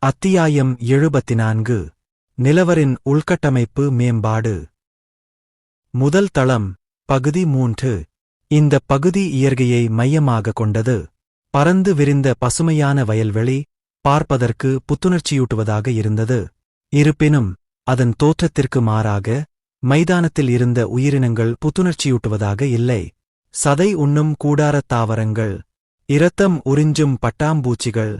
அத்தியாயம் 74 நிலவரின் உள்கட்டமைப்பு மேம்பாடு. முதல் தளம், பகுதி 3. இந்த பகுதி இயற்கையை மையமாக கொண்டது. பரந்து விரிந்த பசுமையான வயல்வெளி பார்ப்பதற்கு புத்துணர்ச்சியூட்டுவதாக இருந்தது. இருப்பினும் அதன் தோற்றத்திற்கு மாறாக மைதானத்தில் இருந்த உயிரினங்கள் புத்துணர்ச்சியூட்டுவதாக இல்லை. சதை உண்ணும் கூடாரத் தாவரங்கள், இரத்தம் உறிஞ்சும் பட்டாம்பூச்சிகள்,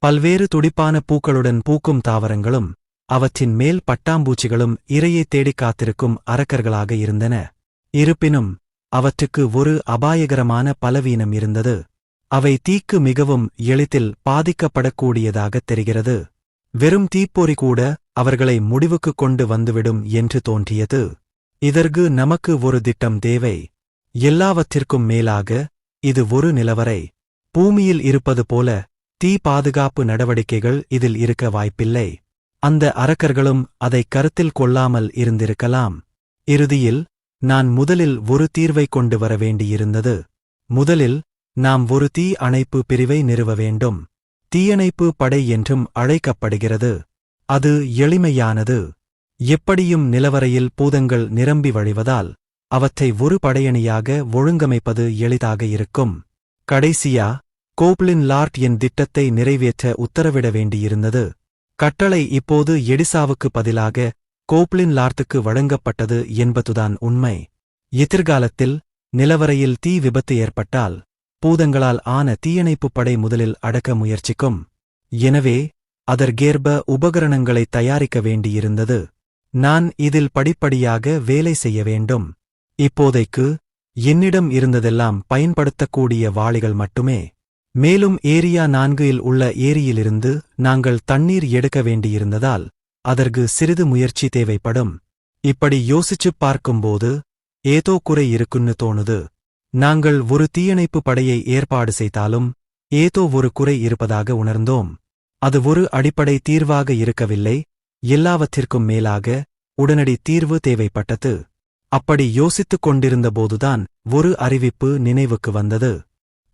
பல்வேறு துடிப்பான பூக்களுடன் பூக்கும் தாவரங்களும் அவற்றின் மேல் பட்டாம்பூச்சிகளும் இரையைத் தேடிக் காத்திருக்கும் அரக்கர்களாக இருந்தன. இருப்பினும் அவற்றுக்கு ஒரு அபாயகரமான பலவீனம் இருந்தது. அவை தீக்கு மிகவும் எளிதில் பாதிக்கப்படக்கூடியதாகத் தெரிகிறது. வெறும் தீப்பொறி கூட அவர்களை முடிவுக்குக் கொண்டு வந்துவிடும் என்று தோன்றியது. இதற்கு நமக்கு ஒரு திட்டம் தேவை. எல்லாவற்றிற்கும் மேலாக இது ஒரு நிலவரை. பூமியில் இருப்பது போல தீ பாதுகாப்பு நடவடிக்கைகள் இதில் இருக்க வாய்ப்பில்லை. அந்த அரக்கர்களும் அதை கருத்தில் கொள்ளாமல் இருந்திருக்கலாம். இறுதியில் நான் முதலில் ஒரு தீர்வைக் கொண்டு வர வேண்டியிருந்தது. முதலில் நாம் ஒரு தீ அணைப்பு பிரிவை நிறுவ வேண்டும். தீயணைப்பு படை என்றும் அழைக்கப்படுகிறது. அது எளிமையானது. எப்படியும் நிலவரையில் பூதங்கள் நிரம்பி வழிவதால் அவற்றை ஒரு படையணியாக ஒழுங்கமைப்பது எளிதாக இருக்கும். கடைசியா கோப்லின் லார்ட் என் திட்டத்தை நிறைவேற்ற உத்தரவிட வேண்டியிருந்தது. கட்டளை இப்போது எடிசாவுக்கு பதிலாக கோப்லின் லார்த்துக்கு வழங்கப்பட்டது என்பதுதான் உண்மை. எதிர்காலத்தில் நிலவரையில் தீ விபத்து ஏற்பட்டால் பூதங்களால் ஆன தீயணைப்புப் படை முதலில் அடக்க முயற்சிக்கும். எனவே அதற்கேற்ப உபகரணங்களை தயாரிக்க வேண்டியிருந்தது. நான் இதில் படிப்படியாக வேலை செய்ய வேண்டும். இப்போதைக்கு என்னிடம் இருந்ததெல்லாம் பயன்படுத்தக்கூடிய வாளிகள் மட்டுமே. மேலும் ஏரியா 4இல் உள்ள ஏரியிலிருந்து நாங்கள் தண்ணீர் எடுக்க வேண்டியிருந்ததால் அதற்கு சிறிது முயற்சி தேவைப்படும். இப்படி யோசிச்சுப் பார்க்கும்போது ஏதோ குறை இருக்குன்னு தோணுது. நாங்கள் ஒரு தீயணைப்பு படையை ஏற்பாடு செய்தாலும் ஏதோ ஒரு குறை இருப்பதாக உணர்ந்தோம். அது ஒரு அடிப்படை தீர்வாக இருக்கவில்லை. எல்லாவற்றிற்கும் மேலாக உடனடி தீர்வு தேவைப்பட்டது. அப்படி யோசித்துக் கொண்டிருந்தபோதுதான் ஒரு அறிவிப்பு நினைவுக்கு வந்தது.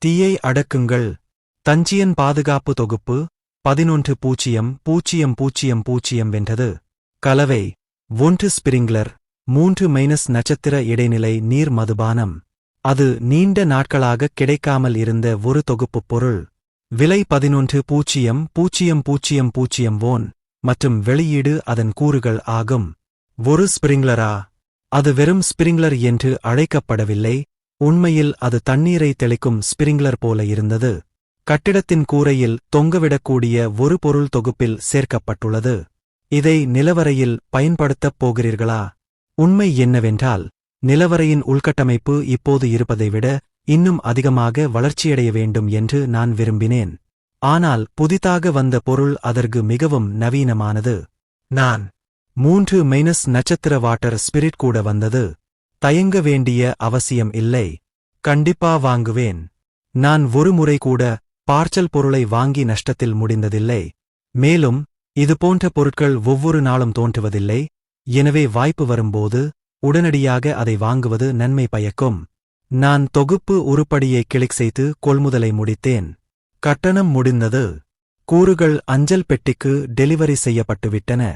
தீயை அடக்குங்கள். தஞ்சியன் பாதுகாப்பு தொகுப்பு 11.0.0.0 வென்றது. கலவை 1 ஸ்பிரிங்லர் 3- நட்சத்திர இடைநிலை நீர் மதுபானம். அது நீண்ட நாட்களாக கிடைக்காமல் இருந்த ஒரு தொகுப்புப் பொருள். விலை 11.0.0.0 வோன் மற்றும் வெளியீடு அதன் கூறுகள் ஆகும். ஒரு ஸ்பிரிங்லரா? அது வெறும் ஸ்பிரிங்லர் என்று அழைக்கப்படவில்லை. உண்மையில் அது தண்ணீரை தெளிக்கும் ஸ்பிரிங்லர் போல இருந்தது. கட்டிடத்தின் கூரையில் தொங்கவிடக்கூடிய ஒரு பொருள் தொகுப்பில் சேர்க்கப்பட்டுள்ளது. இதை நிலவரையில் பயன்படுத்தப் போகிறீர்களா? உண்மை என்னவென்றால் நிலவரையின் உள்கட்டமைப்பு இப்போது இருப்பதை விட இன்னும் அதிகமாக வளர்ச்சியடைய வேண்டும் என்று நான் விரும்பினேன். ஆனால் புதிதாக வந்த பொருள் அதற்கு மிகவும் நவீனமானது. நான் 3- நட்சத்திர வாட்டர் ஸ்பிரிட் கூட வந்தது. தயங்க வேண்டிய அவசியம் இல்லை. கண்டிப்பா வாங்குவேன். நான் ஒரு முறை கூட பார்சல் பொருளை வாங்கி நஷ்டத்தில் முடிந்ததில்லை. மேலும் இதுபோன்ற பொருட்கள் ஒவ்வொரு நாளும் தோன்றுவதில்லை. எனவே வாய்ப்பு வரும்போது உடனடியாக அதை வாங்குவது நன்மை பயக்கும். நான் தொகுப்பு உருப்படியை கிளிக் செய்து கொள்முதலை முடித்தேன். கட்டணம் முடிந்தது. கூறுகள் அஞ்சல் பெட்டிக்கு டெலிவரி செய்யப்பட்டுவிட்டன.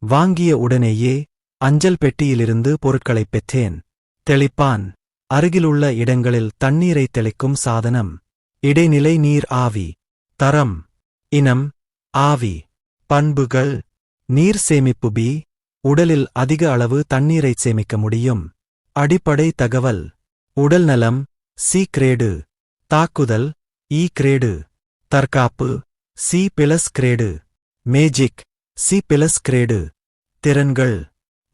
வாங்கிய உடனேயே அஞ்சல் பெட்டியிலிருந்து பொருட்களைப் பெற்றேன். தெளிப்பான், அருகிலுள்ள இடங்களில் தண்ணீரை தெளிக்கும் சாதனம், இடைநிலை நீர் ஆவி, தரம், இனம், ஆவி, பண்புகள், நீர் சேமிப்பு பி, உடலில் அதிக அளவு தண்ணீரைச் சேமிக்க முடியும். அடிப்படை தகவல், உடல்நலம் சி கிரேடு, தாக்குதல் இ கிரேடு, தற்காப்பு C+ grade, magic C+ grade, திறன்கள்,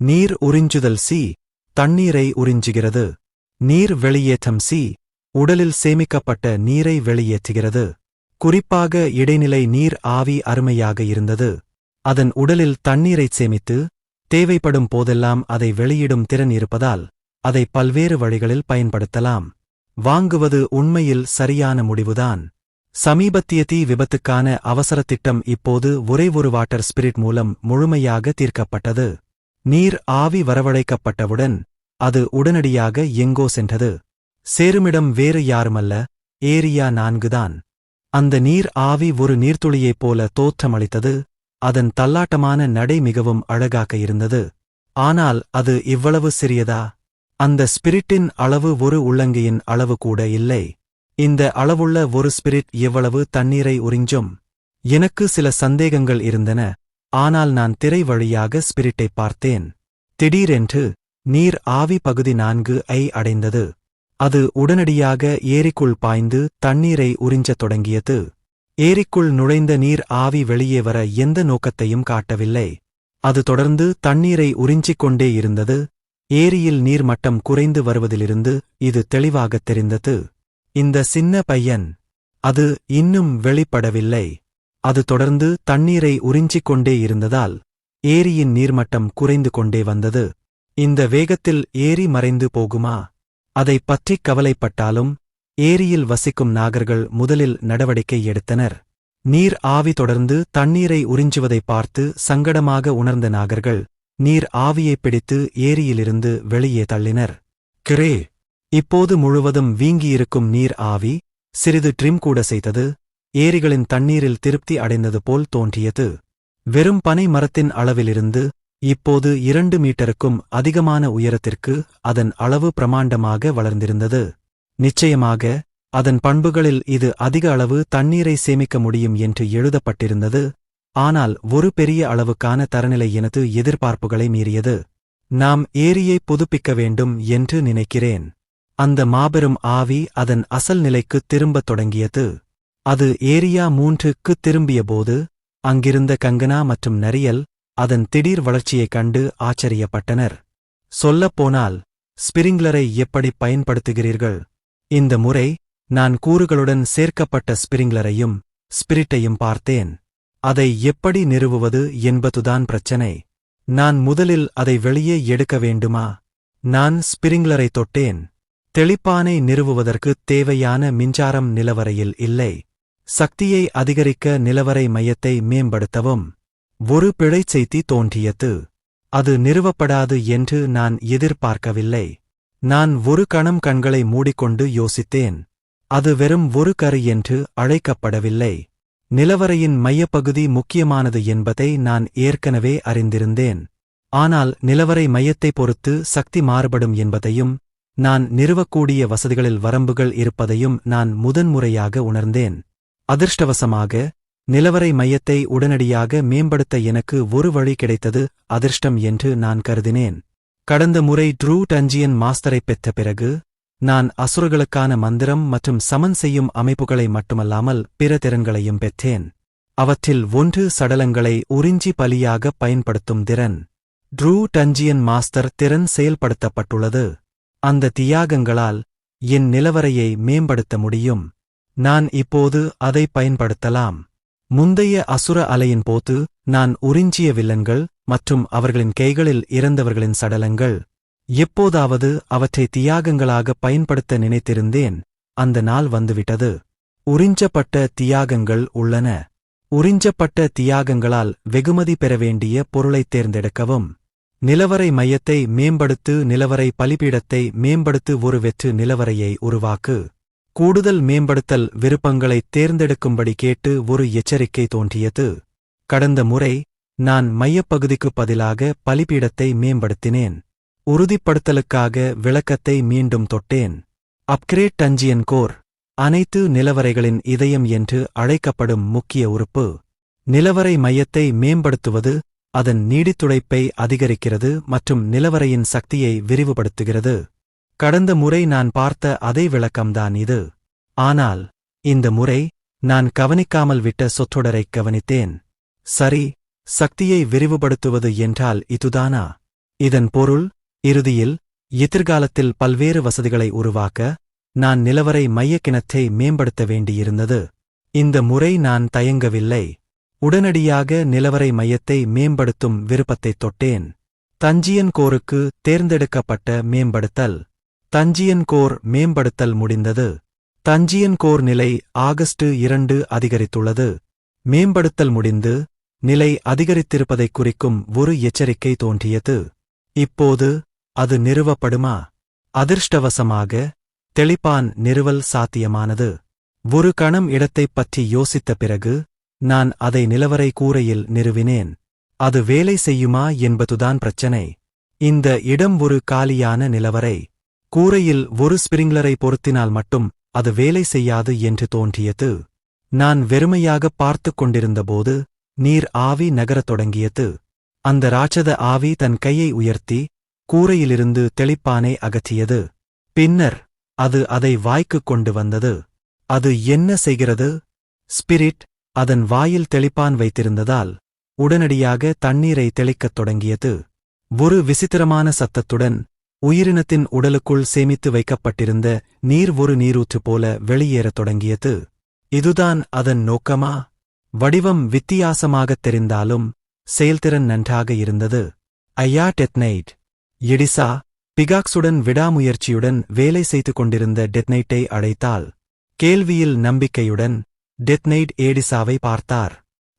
நீர் உறிஞ்சுதல் சி, தண்ணீரை உறிஞ்சுகிறது. நீர் வெளியேற்றம் சி, உடலில் சேமிக்கப்பட்ட நீரை வெளியேற்றுகிறது. குறிப்பாக இடைநிலை நீர் ஆவி அருமையாக இருந்தது. அதன் உடலில் தண்ணீரைச் சேமித்து தேவைப்படும் போதெல்லாம் அதை வெளியிடும் திறன் இருப்பதால் அதை பல்வேறு வழிகளில் பயன்படுத்தலாம். வாங்குவது உண்மையில் சரியான முடிவுதான். சமீபத்திய தீ விபத்துக்கான அவசர திட்டம் இப்போது ஒரே ஒரு வாட்டர் ஸ்பிரிட் மூலம் முழுமையாக தீர்க்கப்பட்டது. நீர் ஆவி வரவழைக்கப்பட்டவுடன் அது உடனடியாக எங்கோ சென்றது. சேருமிடம் வேறு யாருமல்ல, ஏரியா 4 தான். அந்த நீர் ஆவி ஒரு நீர்த்துளியைப் போல தோற்றமளித்தது. அதன் தள்ளாட்டமான நடை மிகவும் அழகாக இருந்தது. ஆனால் அது இவ்வளவு சிறியதா? அந்த ஸ்பிரிட்டின் அளவு ஒரு உள்ளங்கையின் அளவு கூட இல்லை. இந்த அளவுள்ள ஒரு ஸ்பிரிட் எவ்வளவு தண்ணீரை உறிஞ்சும்? எனக்கு சில சந்தேகங்கள் இருந்தன. ஆனால் நான் திரை வழியாக ஸ்பிரிட்டை பார்த்தேன். திடீரென்று நீர் ஆவி பகுதி 4 அடைந்தது. அது உடனடியாக ஏரிக்குள் பாய்ந்து தண்ணீரை உறிஞ்சத் தொடங்கியது. ஏரிக்குள் நுழைந்த நீர் ஆவி வெளியே வர எந்த நோக்கத்தையும் காட்டவில்லை. அது தொடர்ந்து தண்ணீரை உறிஞ்சிக் கொண்டே இருந்தது. ஏரியில் நீர்மட்டம் குறைந்து வருவதிலிருந்து இது தெளிவாகத் தெரிந்தது. இந்த சின்ன பையன். அது இன்னும் வெளிப்படவில்லை. அது தொடர்ந்து தண்ணீரை உறிஞ்சிக் கொண்டே இருந்ததால் ஏரியின் நீர்மட்டம் குறைந்து கொண்டே வந்தது. இந்த வேகத்தில் ஏரி மறைந்து போகுமா? அதைப் பற்றிக் கவலைப்பட்டாலும் ஏரியில் வசிக்கும் நாகர்கள் முதலில் நடவடிக்கை எடுத்தனர். நீர் ஆவி தொடர்ந்து தண்ணீரை உறிஞ்சுவதைப் பார்த்து சங்கடமாக உணர்ந்த நாகர்கள் நீர் ஆவியைப் பிடித்து ஏரியிலிருந்து வெளியே தள்ளினர். கிரே! இப்போது முழுவதும் வீங்கியிருக்கும் நீர் ஆவி சிறிது ட்ரிம் கூட செய்தது. ஏரிகளின் தண்ணீரில் திருப்தி அடைந்தது போல் தோன்றியது. வெறும் பனை மரத்தின் அளவிலிருந்து இப்போது 2 மீட்டருக்கும் அதிகமான உயரத்திற்கு அதன் அளவு பிரமாண்டமாக வளர்ந்திருந்தது. நிச்சயமாக அதன் பண்புகளில் இது அதிக அளவு தண்ணீரை சேமிக்க முடியும் என்று எழுதப்பட்டிருந்தது. ஆனால் ஒரு பெரிய அளவுக்கான தரநிலை எனது எதிர்பார்ப்புகளை மீறியது. நாம் ஏரியை புதுப்பிக்க வேண்டும் என்று நினைக்கிறேன். அந்த மாபெரும் ஆவி அதன் அசல் நிலைக்குத் திரும்பத் தொடங்கியது. அது ஏரியா 3க்கு திரும்பியபோது அங்கிருந்த கங்கனா மற்றும் நரியல் அதன் திடீர் வளர்ச்சியைக் கண்டு ஆச்சரியப்பட்டனர். சொல்லப்போனால் ஸ்பிரிங்லரை எப்படி பயன்படுத்துகிறீர்கள்? இந்த முறை நான் கூறுகளுடன் சேர்க்கப்பட்ட ஸ்பிரிங்லரையும் ஸ்பிரிட்டையும் பார்த்தேன். அதை எப்படி நிறுவுவது என்பதுதான் பிரச்சனை. நான் முதலில் அதை வெளியே எடுக்க வேண்டுமா? நான் ஸ்பிரிங்லரை தொட்டேன். தெளிப்பானை நிறுவுவதற்குத் தேவையான மின்சாரம் நிலவரையில் இல்லை. சக்தியை அதிகரிக்க நிலவரை மையத்தை மேம்படுத்தவும். ஒரு பிழைச் செய்தி தோன்றியது. அது நிறுவப்படாது என்று நான் எதிர்பார்க்கவில்லை. நான் ஒரு கணம் கண்களை மூடிக்கொண்டு யோசித்தேன். அது வெறும் ஒரு கரு என்று அழைக்கப்படவில்லை. நிலவரையின் மையப்பகுதி முக்கியமானது என்பதை நான் ஏற்கனவே அறிந்திருந்தேன். ஆனால் நிலவரை மையத்தைப் பொறுத்து சக்தி மாறுபடும் என்பதையும் நான் நிறுவக்கூடிய வசதிகளில் வரம்புகள் இருப்பதையும் நான் முதன்முறையாக உணர்ந்தேன். அதிர்ஷ்டவசமாக நிலவரை மையத்தை உடனடியாக மேம்படுத்த எனக்கு ஒரு வழி கிடைத்தது. அதிர்ஷ்டம் என்று நான் கருதினேன். கடந்த முறை ட்ரூ டஞ்சியன் மாஸ்டரைப் பெற்ற பிறகு நான் அசுரர்களுக்கான மந்திரம் மற்றும் சமன் செய்யும் அமைப்புகளை மட்டுமல்லாமல் பிற திறன்களையும் பெற்றேன். அவற்றில் ஒன்று சடலங்களை உறிஞ்சி பலியாகப் பயன்படுத்தும் திறன். ட்ரூ டஞ்சியன் மாஸ்டர் திறன் செயல்படுத்தப்பட்டுள்ளது. அந்த தியாகங்களால் என் நிலவரையை மேம்படுத்த முடியும். நான் இப்போது அதை பயன்படுத்தலாம். முந்தைய அசுர அலையின் போது நான் உறிஞ்சிய வில்லன்கள் மற்றும் அவர்களின் கைகளில் இறந்தவர்களின் சடலங்கள். எப்போதாவது அவற்றை தியாகங்களாக பயன்படுத்த நினைத்திருந்தேன். அந்த நாள் வந்துவிட்டது. உறிஞ்சப்பட்ட தியாகங்கள் உள்ளன. உறிஞ்சப்பட்ட தியாகங்களால் வெகுமதி பெற வேண்டிய பொருளைத் தேர்ந்தெடுக்கவும். நிலவரை மையத்தை மேம்படுத்து. நிலவரை பலிபீடத்தை மேம்படுத்து. ஒரு வெற்று நிலவரையை உருவாக்கு. கூடுதல் மேம்படுத்தல் விருப்பங்களைத் தேர்ந்தெடுக்கும்படி கேட்டு ஒரு எச்சரிக்கை தோன்றியது. கடந்த முறை நான் மையப்பகுதிக்குப் பதிலாக பலிபீடத்தை மேம்படுத்தினேன். உறுதிப்படுத்தலுக்காக விளக்கத்தை மீண்டும் தொட்டேன். அப்கிரேட் டஞ்சியன் கோர் அனைத்து நிலவரைகளின் இதயம் என்று அழைக்கப்படும் முக்கிய உறுப்பு. நிலவரை மையத்தை மேம்படுத்துவது அதன் நீடித்துழைப்பை அதிகரிக்கிறது மற்றும் நிலவரையின் சக்தியை விரிவுபடுத்துகிறது. கடந்த முறை நான் பார்த்த அதே விளக்கம்தான் இது. ஆனால் இந்த முறை நான் கவனிக்காமல் விட்ட சொற்றொடரைக் கவனித்தேன். சரி, சக்தியை விரிவுபடுத்துவது என்றால் இதுதானா? இதன் பொருள் இறுதியில் எதிர்காலத்தில் பல்வேறு வசதிகளை உருவாக்க நான் நிலவரை மையக்கிணற்றை மேம்படுத்த வேண்டியிருந்தது. இந்த முறை நான் தயங்கவில்லை. உடனடியாக நிலவரை மையத்தை மேம்படுத்தும் விருப்பத்தைத் தொட்டேன். தஞ்சியன் கோருக்கு தேர்ந்தெடுக்கப்பட்ட மேம்படுத்தல். தஞ்சியன் கோர் மேம்படுத்தல் முடிந்தது. தஞ்சியன் கோர் நிலை ஆகஸ்ட் 2 அதிகரித்துள்ளது. மேம்படுத்தல் முடிந்து நிலை அதிகரித்திருப்பதைக் குறிக்கும் ஒரு எச்சரிக்கை தோன்றியது. இப்போது அது நிறுவப்படுமா? அதிர்ஷ்டவசமாக தெளிப்பான் நிறுவல் சாத்தியமானது. ஒரு கணம் இடத்தைப் பற்றி யோசித்த பிறகு நான் அதை நிலவறை கூரையில் நிறுவினேன். அது வேலை செய்யுமா என்பதுதான் பிரச்சனை. இந்த இடம் ஒரு காலியான நிலவறை. கூரையில் ஒரு ஸ்பிரிங்லரை பொருத்தினால் மட்டும் அது வேலை செய்யாது என்று தோன்றியது. நான் வெறுமையாகப் பார்த்துக் கொண்டிருந்தபோது நீர் ஆவி நகரத் தொடங்கியது. அந்த ராட்சத ஆவி தன் கையை உயர்த்தி கூரையிலிருந்து தெளிப்பானை அகற்றியது. பின்னர் அது அதை வாய்க்குக் கொண்டு வந்தது. அது என்ன செய்கிறது? ஸ்பிரிட் அதன் வாயில் தெளிப்பான் வைத்திருந்ததால் உடனடியாக தண்ணீரை தெளிக்கத் தொடங்கியது. ஒரு விசித்திரமான சத்தத்துடன் உயிரினத்தின் உடலுக்குள் சேமித்து வைக்கப்பட்டிருந்த நீர் ஒரு நீரூற்று போல வெளியேறத் தொடங்கியது. இதுதான் அதன் நோக்கமா? வடிவம் வித்தியாசமாகத் தெரிந்தாலும் செயல்திறன் நன்றாக இருந்தது. ஐயா டெத்னைட். எடிசா பிகாக்ஸுடன் விடாமுயற்சியுடன் வேலை செய்து கொண்டிருந்த டெத்னைட்டை அழைத்தாள். கேள்வியில் நம்பிக்கையுடன் டெத்னைட் ஏடிசாவை பார்த்தார்.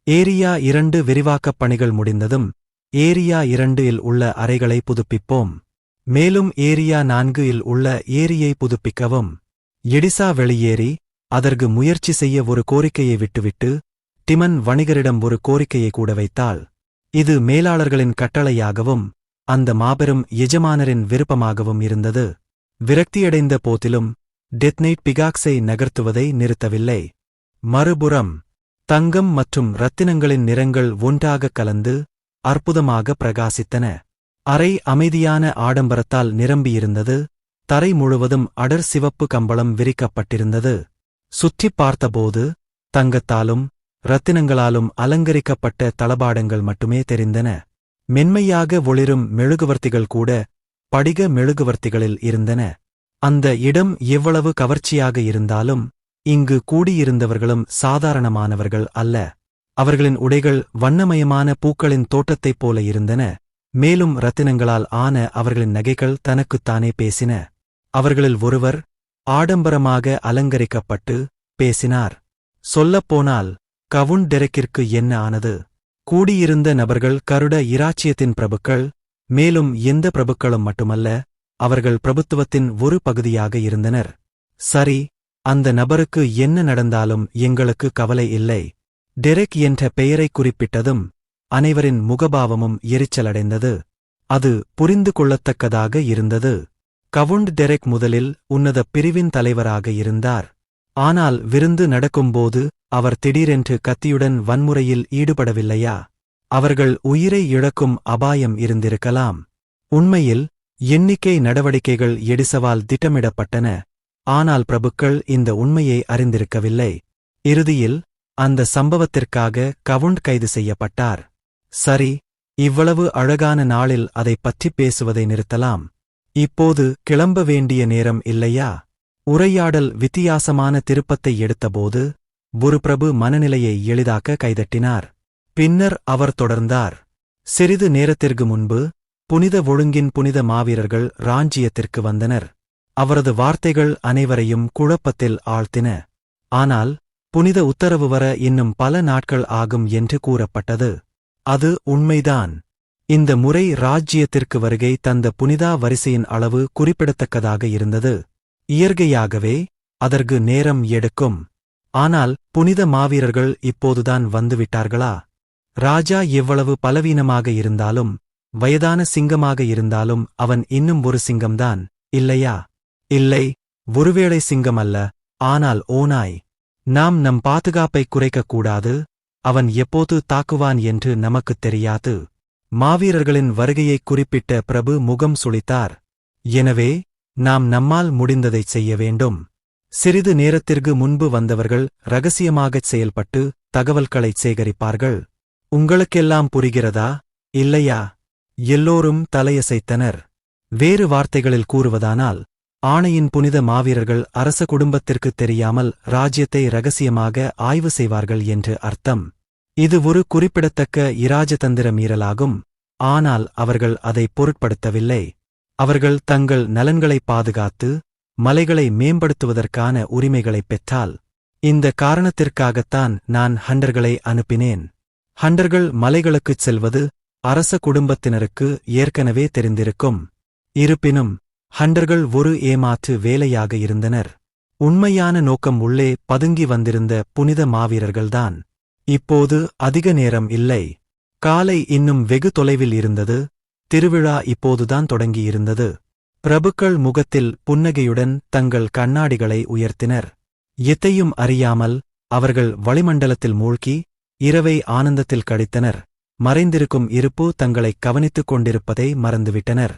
ஏரியா 2 விரிவாக்கப் பணிகள் முடிந்ததும் ஏரியா 2 இல் உள்ள அறைகளை புதுப்பிப்போம். மேலும் ஏரியா 4 இல் உள்ள ஏரியை புதுப்பிக்கவும். எடிசா வெளியேறி அதற்கு முயற்சி செய்ய ஒரு கோரிக்கையை விட்டுவிட்டு டிமன் வணிகரிடம் ஒரு கோரிக்கையை கூட வைத்தாள். இது மேலாளர்களின் கட்டளையாகவும் அந்த மாபெரும் எஜமானரின் விருப்பமாகவும் இருந்தது. விரக்தியடைந்த போதிலும் டெத்னைட் பிகாக்ஸை நகர்த்துவதை நிறுத்தவில்லை. மறுபுறம் தங்கம் மற்றும் இரத்தினங்களின் நிறங்கள் ஒன்றாகக் கலந்து அற்புதமாக பிரகாசித்தன. அறை அமைதியான ஆடம்பரத்தால் நிரம்பியிருந்தது. தரை முழுவதும் அடர் சிவப்பு கம்பளம் விரிக்கப்பட்டிருந்தது. சுற்றிப் பார்த்தபோது தங்கத்தாலும் இரத்தினங்களாலும் அலங்கரிக்கப்பட்ட தளபாடங்கள் மட்டுமே தெரிந்தன. மென்மையாக ஒளிரும் மெழுகுவர்த்திகள் கூட படிக மெழுகுவர்த்திகளில் இருந்தன. அந்த இடம் எவ்வளவு கவர்ச்சியாக இருந்தாலும் இங்கு கூடியிருந்தவர்களும் சாதாரணமானவர்கள் அல்ல. அவர்களின் உடைகள் வண்ணமயமான பூக்களின் தோட்டத்தைப் போல இருந்தன. மேலும் இரத்தினங்களால் ஆன அவர்களின் நகைகள் தனக்குத்தானே பேசின. அவர்களில் ஒருவர் ஆடம்பரமாக அலங்கரிக்கப்பட்டு பேசினார். சொல்லப்போனால் கவுன் டெரெக்கிற்கு என்ன ஆனது? கூடியிருந்த நபர்கள் கருட இராச்சியத்தின் பிரபுக்கள். மேலும் எந்த பிரபுக்களும் மட்டுமல்ல, அவர்கள் பிரபுத்துவத்தின் ஒரு பகுதியாக இருந்தனர். சரி, அந்த நபருக்கு என்ன நடந்தாலும் எங்களுக்கு கவலை இல்லை. டெரெக் என்ற பெயரை குறிப்பிட்டதும் அனைவரின் முகபாவமும் எரிச்சலடைந்தது. அது புரிந்து கொள்ளத்தக்கதாக இருந்தது. கவுண்ட் டெரெக் முதலில் உன்னத பிரிவின் தலைவராக இருந்தார். ஆனால் விருந்து நடக்கும்போது அவர் திடீரென்று கத்தியுடன் வன்முறையில் ஈடுபடவில்லையா? அவர்கள் உயிரை இழக்கும் அபாயம் இருந்திருக்கலாம். உண்மையில் எண்ணிக்கை நடவடிக்கைகள் எடிசவால் திட்டமிடப்பட்டன. ஆனால் பிரபுக்கள் இந்த உண்மையை அறிந்திருக்கவில்லை. இறுதியில் அந்த சம்பவத்திற்காக கவுண்ட் கைது செய்யப்பட்டார். சரி, இவ்வளவு அழகான நாளில் அதைப் பற்றிப் பேசுவதை நிறுத்தலாம். இப்போது கிளம்ப வேண்டிய நேரம் இல்லையா? உரையாடல் வித்தியாசமான திருப்பத்தை எடுத்தபோது ஒரு பிரபு மனநிலையை எளிதாக்க கைதட்டினார். பின்னர் அவர் தொடர்ந்தார். சிறிது நேரத்திற்கு முன்பு புனித ஒழுங்கின் புனித மாவீரர்கள் ராஞ்சியத்திற்கு வந்தனர். அவரது வார்த்தைகள் அனைவரையும் குழப்பத்தில் ஆழ்த்தின. ஆனால் புனித உத்தரவு வர இன்னும் பல நாட்கள் ஆகும் என்று கூறப்பட்டது. அது உண்மைதான். இந்த முறை ராஜ்ஜியத்திற்கு வருகை தந்த புனிதா வரிசையின் அளவு குறிப்பிடத்தக்கதாக இருந்தது. இயற்கையாகவே அதற்கு நேரம் எடுக்கும். ஆனால் புனித மாவீரர்கள் இப்போதுதான் வந்துவிட்டார்களா? ராஜா எவ்வளவு பலவீனமாக இருந்தாலும், வயதான சிங்கமாக இருந்தாலும் அவன் இன்னும் ஒரு சிங்கம்தான், இல்லையா? இல்லை, ஒருவேளை சிங்கம் அல்ல, ஆனால் ஓநாய். நாம் நம் பாதுகாப்பை குறைக்கக்கூடாது. அவன் எப்போது தாக்குவான் என்று நமக்குத் தெரியாது. மாவீரர்களின் வருகையைக் குறிப்பிட்ட பிரபு முகம் சுளித்தார். எனவே நாம் நம்மால் முடிந்ததைச் செய்ய வேண்டும். சிறிது நேரத்திற்கு முன்பு வந்தவர்கள் இரகசியமாகச் செயல்பட்டு தகவல்களைச் சேகரிப்பார்கள். உங்களுக்கெல்லாம் புரிகிறதா, இல்லையா? எல்லோரும் தலையசைத்தனர். வேறு வார்த்தைகளில் கூறுவதானால், ஆணையின் புனித மாவீரர்கள் அரச குடும்பத்திற்குத் தெரியாமல் ராஜ்யத்தை இரகசியமாக ஆய்வு செய்வார்கள் என்று அர்த்தம். இது ஒரு குறிப்பிடத்தக்க இராஜதந்திர மீறலாகும். ஆனால் அவர்கள் அதைப் பொருட்படுத்தவில்லை. அவர்கள் தங்கள் நலன்களைப் பாதுகாத்து மலைகளை மேம்படுத்துவதற்கான உரிமைகளைப் பெற்றால். இந்த காரணத்திற்காகத்தான் நான் ஹண்டர்களை அனுப்பினேன். ஹண்டர்கள் மலைகளுக்குச் செல்வது அரச குடும்பத்தினருக்கு ஏற்கனவே தெரிந்திருக்கும். இருப்பினும் ஹண்டர்கள் ஒரு ஏமாற்று வேலையாக இருந்தனர். உண்மையான நோக்கம் உள்ளே பதுங்கி வந்திருந்த புனித மாவீரர்கள்தான். இப்போது அதிக நேரம் இல்லை. காலை இன்னும் வெகு தொலைவில் இருந்தது. திருவிழா இப்போதுதான் தொடங்கியிருந்தது. பிரபுக்கள் முகத்தில் புன்னகையுடன் தங்கள் கண்ணாடிகளை உயர்த்தினர். எத்தையும் அறியாமல் அவர்கள் வளிமண்டலத்தில் மூழ்கி இரவை ஆனந்தத்தில் கழித்தனர். மறைந்திருக்கும் இருப்பு தங்களை கவனித்துக் கொண்டிருப்பதை மறந்துவிட்டனர்.